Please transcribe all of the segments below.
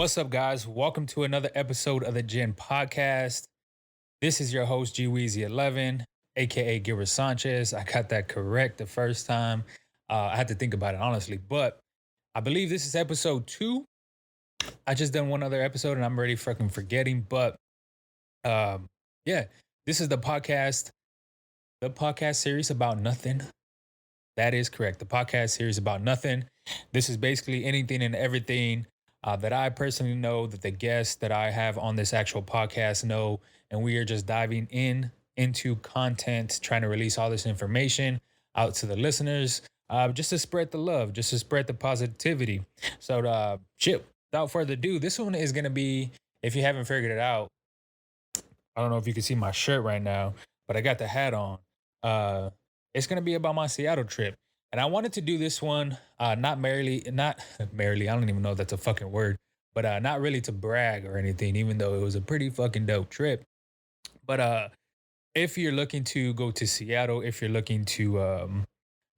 What's up, guys? Welcome to another episode of the GINN podcast. This is your host, G11, aka Gilbert Sanchez. I got that correct the first time. I had to think about it, honestly, but I believe this is episode 2. I just done one other episode and I'm already fucking forgetting, but um, yeah, this is the podcast series about nothing. That is correct. The podcast series about nothing. This is basically anything and everything that I personally know, that the guests that I have on this actual podcast know, and we are just diving into content, trying to release all this information out to the listeners, just to spread the love, just to spread the positivity. So, shit. Without further ado, this one is gonna be, if you haven't figured it out, I don't know if you can see my shirt right now, but I got the hat on. Uh, it's gonna be about my Seattle trip, and I wanted to do this one, not merely. I don't even know if that's a fucking word, but not really to brag or anything, even though it was a pretty fucking dope trip. But if you're looking to go to Seattle, if you're looking to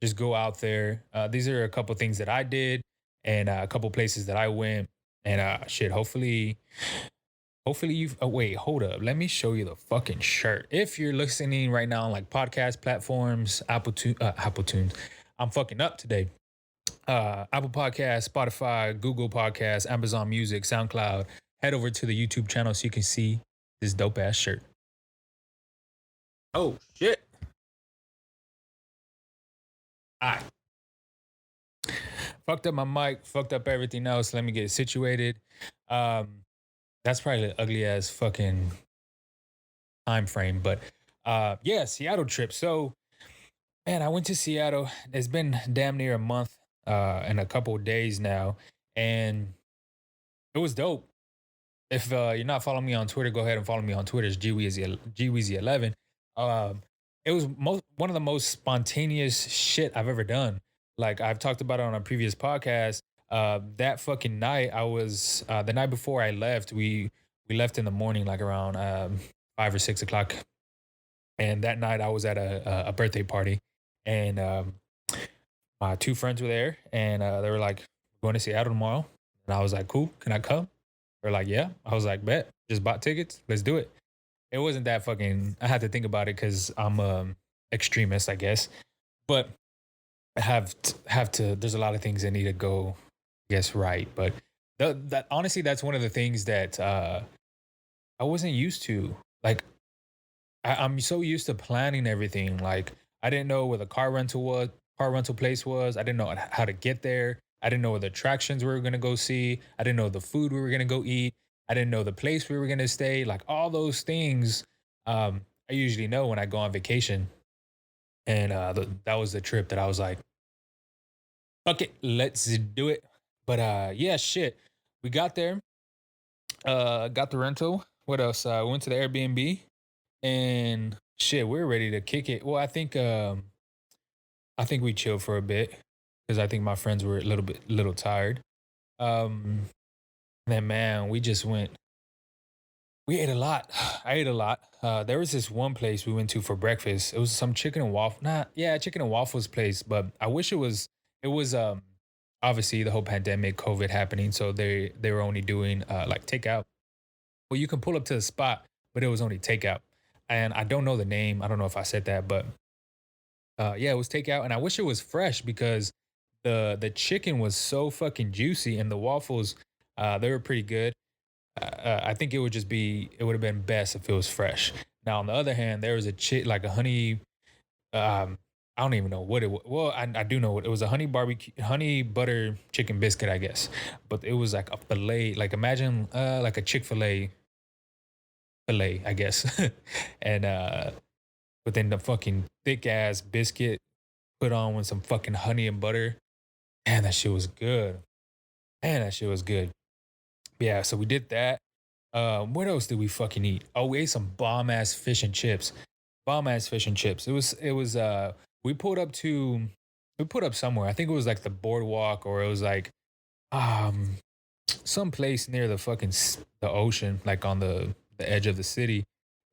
just go out there, these are a couple things that I did, and a couple places that I went, and shit. Hopefully you've wait, hold up. Let me show you the fucking shirt. If you're listening right now on like podcast platforms, Apple Tunes. I'm fucking up today. Apple Podcasts, Spotify, Google Podcasts, Amazon Music, SoundCloud. Head over to the YouTube channel so you can see this dope ass shirt. Oh shit. Alright. Fucked up my mic, fucked up everything else. Let me get it situated. That's probably the ugly ass fucking time frame. But yeah, Seattle trip. So man, I went to Seattle. It's been damn near a month and a couple of days now. And it was dope. If you're not following me on Twitter, go ahead and follow me on Twitter. It's GWeezy11. It was one of the most spontaneous shit I've ever done. Like I've talked about it on a previous podcast. That fucking night, I was the night before I left. We left in the morning, like around 5 or 6 o'clock. And that night, I was at a birthday party, and my two friends were there, and they were like, "We're going to Seattle tomorrow," and I was like, "Cool, can I come?" They're like, "Yeah." I was like, "Bet, just bought tickets, let's do it." It wasn't that fucking. I had to think about it because I'm extremist, I guess, but I have to. There's a lot of things that need to go, I guess, right. But that honestly, that's one of the things that I wasn't used to. Like I'm so used to planning everything. Like I didn't know where the car rental place was. I didn't know how to get there. I didn't know what the attractions we were gonna go see. I didn't know the food we were gonna go eat. I didn't know the place we were gonna stay. Like all those things, I usually know when I go on vacation. And that was the trip that I was like, "Fuck it, let's do it." But yeah, shit. We got there. Got the rental. What else? Went to the Airbnb. And shit, we're ready to kick it. Well, I think we chilled for a bit because I think my friends were little tired. Um and then man, we just went we ate a lot. I ate a lot. There was this one place we went to for breakfast. It was some chicken and waffle chicken and waffles place, but I wish it was obviously the whole pandemic, COVID happening, so they were only doing like takeout. Well, you can pull up to the spot, but it was only takeout. And I don't know the name. I don't know if I said that, but yeah, it was takeout. And I wish it was fresh because the chicken was so fucking juicy, and the waffles they were pretty good. I think it would have been best if it was fresh. Now on the other hand, there was a like a honey. I don't even know what it was. Well, I do know what it was, a honey butter chicken biscuit, I guess. But it was like a fillet. Like imagine like a Chick-fil-A fillet, I guess. And but then the fucking thick ass biscuit put on with some fucking honey and butter. Man, that shit was good. Man, that shit was good. Yeah, so we did that. What else did we fucking eat? Oh, we ate some bomb ass fish and chips. Bomb ass fish and chips. It was we pulled up to we put up somewhere. I think it was like the boardwalk, or it was like um some place near the fucking the ocean, like on the edge of the city.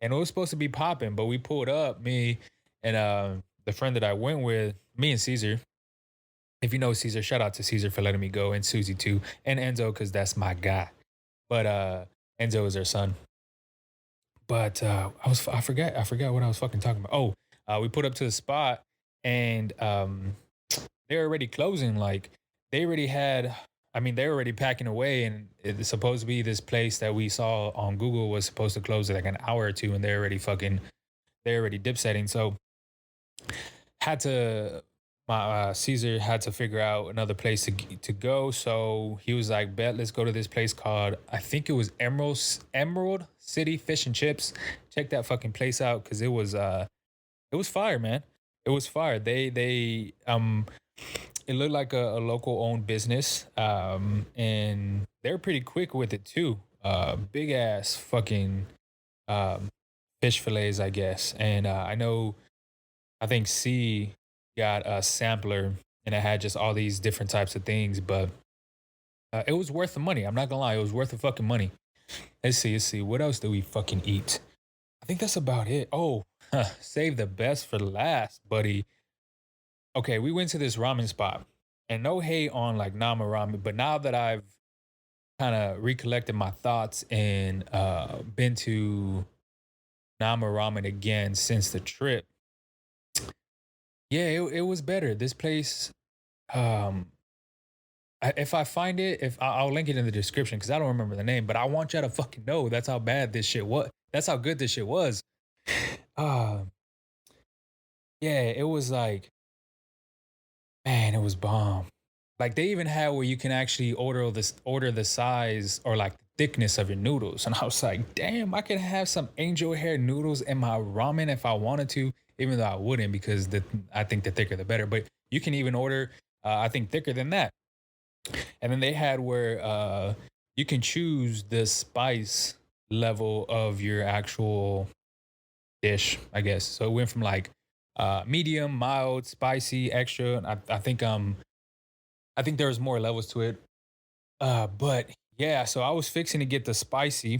And it was supposed to be popping, but we pulled up, me and the friend that I went with, me and Caesar. If you know Caesar, shout out to Caesar for letting me go, and Susie too, and Enzo because that's my guy. but Enzo is their son. But I forgot what I was fucking talking about. Oh, we put up to the spot, and they're already closing. Like they already had. I mean, they're already packing away, and it's supposed to be this place that we saw on Google was supposed to close in like an hour or two, and they're already dip setting. So had to my Caesar had to figure out another place to go. So he was like, "Bet, let's go to this place called I think it was Emerald City Fish and Chips. Check that fucking place out because it was fire, man. It was fire. They it looked like a local owned business, and they're pretty quick with it too. Big ass fucking um fish fillets, I guess, and I know I think C got a sampler and it had just all these different types of things, but it was worth the money. I'm not gonna lie, it was worth the fucking money. Let's see. What else do we fucking eat? I think that's about it. Oh, save the best for last, buddy. Okay, we went to this ramen spot, and no hate on like Nama ramen, but now that I've kind of recollected my thoughts and been to Nama ramen again since the trip, yeah, it was better. This place, um, if I find it, if I'll link it in the description because I don't remember the name, but I want y'all to fucking know that's how bad this shit was. That's how good this shit was. Uh, yeah, it was like, man, it was bomb. Like they even had where you can actually order the size or like the thickness of your noodles. And I was like, damn, I could have some angel hair noodles in my ramen if I wanted to, even though I wouldn't because I think the thicker the better. But you can even order I think thicker than that. And then they had where you can choose the spice level of your actual dish, I guess. So it went from like medium, mild, spicy, extra. I think there was more levels to it. But yeah, so I was fixing to get the spicy,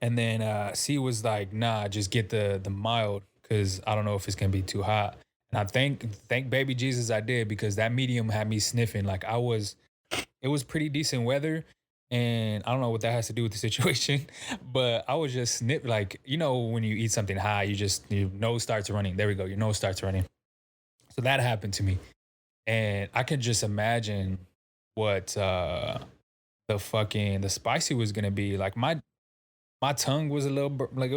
and then C was like, "Nah, just get the mild, because I don't know if it's gonna be too hot." And I thank baby Jesus I did because that medium had me sniffing. Like it was pretty decent weather, and I don't know what that has to do with the situation, but I was just snip like when you eat something high, your nose starts running. There we go, your nose starts running. So that happened to me, and I could just imagine what the spicy was gonna be. Like my tongue was a little like it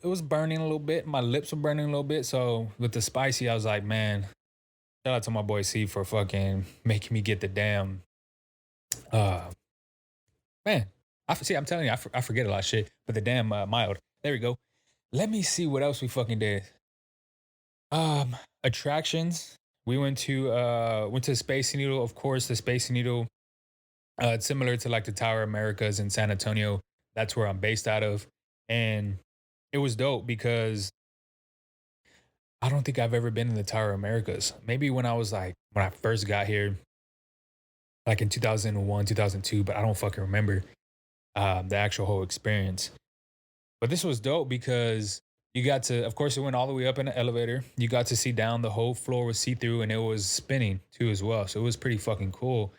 was burning a little bit. My lips were burning a little bit. So with the spicy, I was like, man, shout out to my boy C for fucking making me get the damn uh man. I'm telling you, I forget a lot of shit. But the damn mild. There we go. Let me see what else we fucking did. Attractions. We went to Space Needle. Of course, the Space Needle. It's similar to like the Tower Americas in San Antonio. That's where I'm based out of, and it was dope because I don't think I've ever been in the Tower Americas. Maybe when I first got here, like in 2001, 2002, but I don't fucking remember the actual whole experience. But this was dope because you got to, of course, it went all the way up in the elevator. You got to see down. The whole floor was see through, and it was spinning too as well. So it was pretty fucking cool.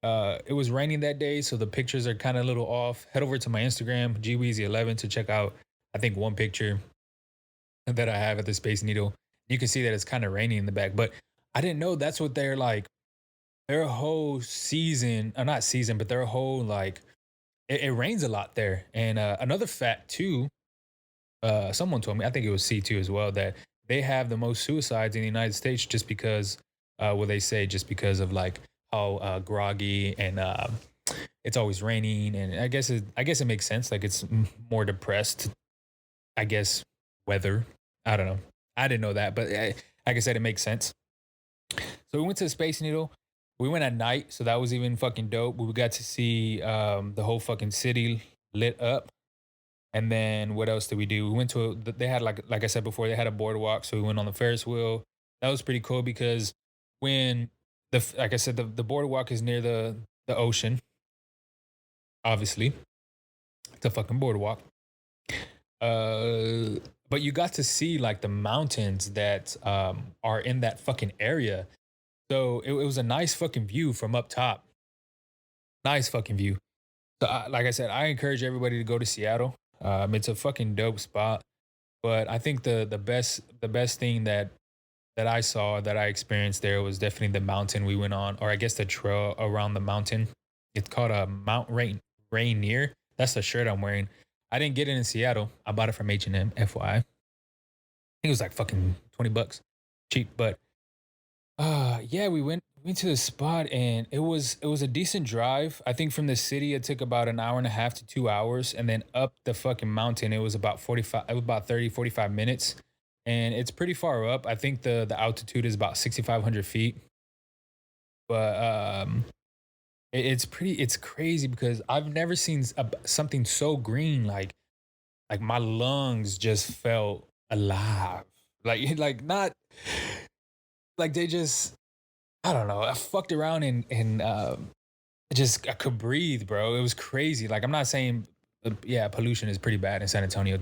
It was raining that day, so the pictures are kind of a little off. Head over to my Instagram, GWeezy11, to check out, I think, one picture that I have at the Space Needle. You can see that it's kind of raining in the back, but I didn't know that's what they're like. Their whole season, or not season, but their whole like, it rains a lot there. And another fact too, someone told me, I think it was C2 as well, that they have the most suicides in the United States just because, what they say, just because of like how groggy and it's always raining. And I guess it makes sense. Like it's more depressed, I guess, weather. I don't know. I didn't know that, but like I said, it makes sense. So we went to the Space Needle. We went at night, so that was even fucking dope. We got to see the whole fucking city lit up. And then what else did we do? We went to they had like I said before, they had a boardwalk, so we went on the Ferris wheel. That was pretty cool because when like I said, the boardwalk is near the ocean. Obviously, it's a fucking boardwalk. Uh, but you got to see like the mountains that are in that fucking area. So it was a nice fucking view from up top. Nice fucking view. So, like I said, I encourage everybody to go to Seattle. It's a fucking dope spot. But I think the best thing that I saw that I experienced there was definitely the mountain we went on, or I guess the trail around the mountain. It's called a Mount Rainier. That's the shirt I'm wearing. I didn't get it in Seattle. I bought it from H&M. FYI, I think it was like fucking $20, cheap. But yeah, we went to the spot and it was a decent drive. I think from the city it took about an hour and a half to 2 hours, and then up the fucking mountain it was about 45, it was about 30, 45 minutes. And it's pretty far up. I think the altitude is about 6,500 feet. But it's crazy because I've never seen something so green. Like my lungs just felt alive. Like like not like they just, I don't know. I fucked around and just I could breathe, bro. It was crazy. Like I'm not saying, yeah, pollution is pretty bad in San Antonio,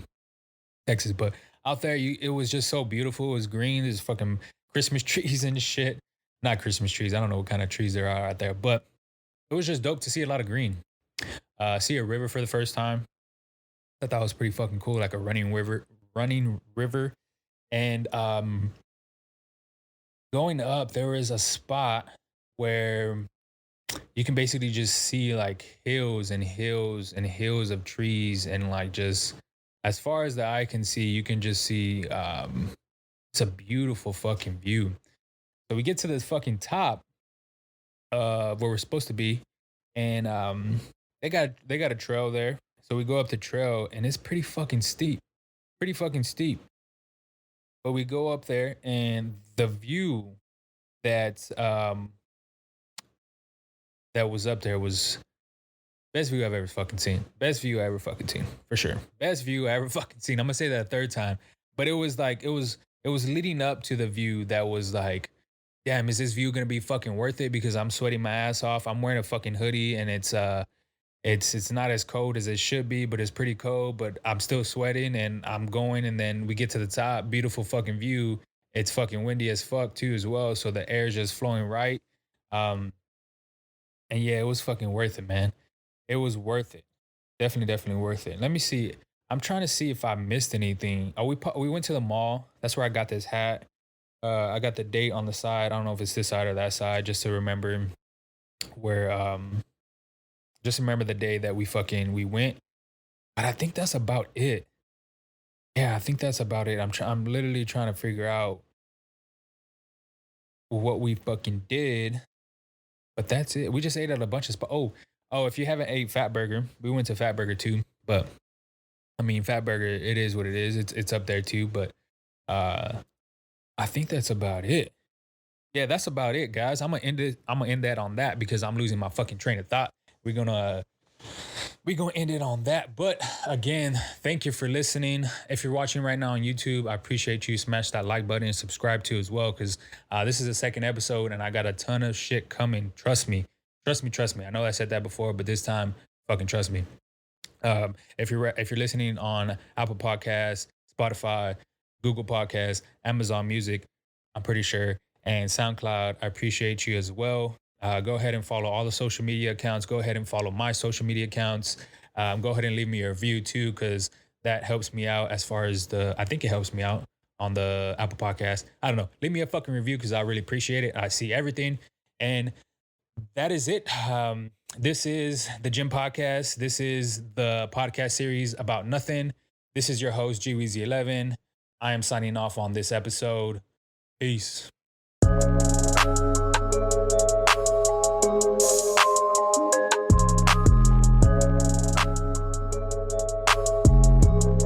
Texas, but out there, it was just so beautiful. It was green. There's fucking Christmas trees and shit. Not Christmas trees. I don't know what kind of trees there are out there, but it was just dope to see a lot of green. See a river for the first time. I thought was pretty fucking cool, like a running river. And going up, there was a spot where you can basically just see like hills and hills and hills of trees, and like just as far as the eye can see, you can just see it's a beautiful fucking view. So we get to this fucking top where we're supposed to be, and they got a trail there. So we go up the trail and it's pretty fucking steep. Pretty fucking steep. But we go up there and the view that that was up there was best view I've ever fucking seen. Best view I ever fucking seen, for sure. Best view I ever fucking seen. I'm gonna say that a third time. But it was like it was leading up to the view that was like, damn, is this view gonna be fucking worth it? Because I'm sweating my ass off. I'm wearing a fucking hoodie and it's not as cold as it should be, but it's pretty cold. But I'm still sweating and I'm going, and then we get to the top, beautiful fucking view. It's fucking windy as fuck too as well. So the air's just flowing right. Um, and yeah, it was fucking worth it, man. It was worth it. Definitely worth it. Let me see. I'm trying to see if I missed anything. Oh, we went to the mall. That's where I got this hat. I got the date on the side. I don't know if it's this side or that side, just to remember where just remember the day that we went. But I think that's about it. Yeah, I think that's about it. I'm literally trying to figure out what we fucking did. But that's it. We just ate at a bunch of spots. Oh, if you haven't ate Fat Burger, we went to Fat Burger too. But I mean, Fat Burger, it is what it is. It's up there too. But uh, I think that's about it. Yeah, that's about it, guys. I'm gonna end it. I'm gonna end that on that because I'm losing my fucking train of thought. We're gonna we're gonna end it on that. But again, thank you for listening. If you're watching right now on YouTube, I appreciate you. Smash that like button and subscribe to as well, because this is the second episode and I got a ton of shit coming. Trust me, trust me. I know I said that before, but this time, fucking trust me. If you're listening on Apple Podcasts, Spotify, Google Podcasts, Amazon Music, I'm pretty sure, and SoundCloud, I appreciate you as well. Go ahead and follow all the social media accounts. Go ahead and follow my social media accounts. Go ahead and leave me a review too, because that helps me out as far as I think it helps me out on the Apple Podcast. I don't know. Leave me a fucking review because I really appreciate it. I see everything. And that is it. This is the GINN Podcast. This is the podcast series about nothing. This is your host, GWeezy11. I am signing off on this episode. Peace.